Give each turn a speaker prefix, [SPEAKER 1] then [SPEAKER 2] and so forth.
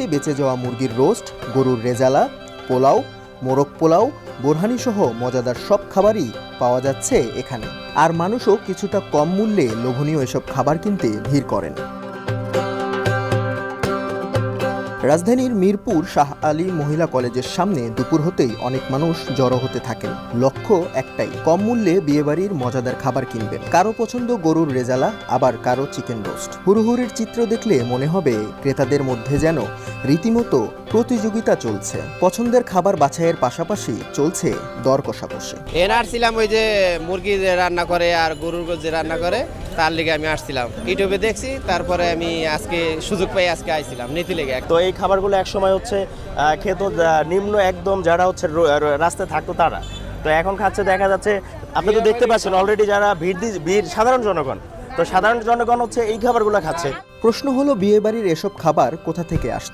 [SPEAKER 1] বিয়েবাড়িতে বেঁচে যাওয়া মুরগির রোস্ট, গরুর রেজালা, পোলাও, মোরগ পোলাও, বোরহানি সহ মজাদার সব খাবারই পাওয়া যাচ্ছে এখানে। আর মানুষও কিছুটা কম মূল্যে লোভনীয় এসব খাবার কিনতে ভিড় করেন। রাজধানীর মিরপুর শাহ আলী মহিলা কলেজের সামনে দুপুর হতেই অনেক মানুষ জড়ো হতে থাকেন। লক্ষ্য একটাই, কম মূল্যে বিয়েবাড়ির মজাদার খাবার কিনবেন। কারো পছন্দ গরুর রেজালা, আবার কারো চিকেন রোস্ট। হুড়োহুড়ির চিত্র দেখলে মনে হবে ক্রেতাদের মধ্যে যেন রীতিমতো প্রতিযোগিতা চলছে। পছন্দের খাবার বাছাইয়ের পাশাপাশি চলছে দর কষাকষি।
[SPEAKER 2] আসছিলাম ওই যে মুরগি যে রান্না করে আর গরুর যে রান্না করে, তার লিগে আমি আসছিলাম, ইউটিউবে দেখছি, তারপরে আমি আজকে সুযোগ পাই আজকে আইছিলাম নিতে লেগে।
[SPEAKER 3] তো এই খাবারগুলো একসময় হচ্ছে খেত নিম্ন একদম যারা হচ্ছে রাস্তায় থাকতো তারা, তো এখন খাচ্ছে। দেখা যাচ্ছে আপনি তো দেখতে পাচ্ছেন অলরেডি যারা ভিড় সাধারণ জনগণ, তো সাধারণ জনগণ হচ্ছে এই খাবারগুলো খাচ্ছে।
[SPEAKER 1] প্রশ্ন হলো, বিয়েবাড়ির এসব খাবার কোথা থেকে আসছে?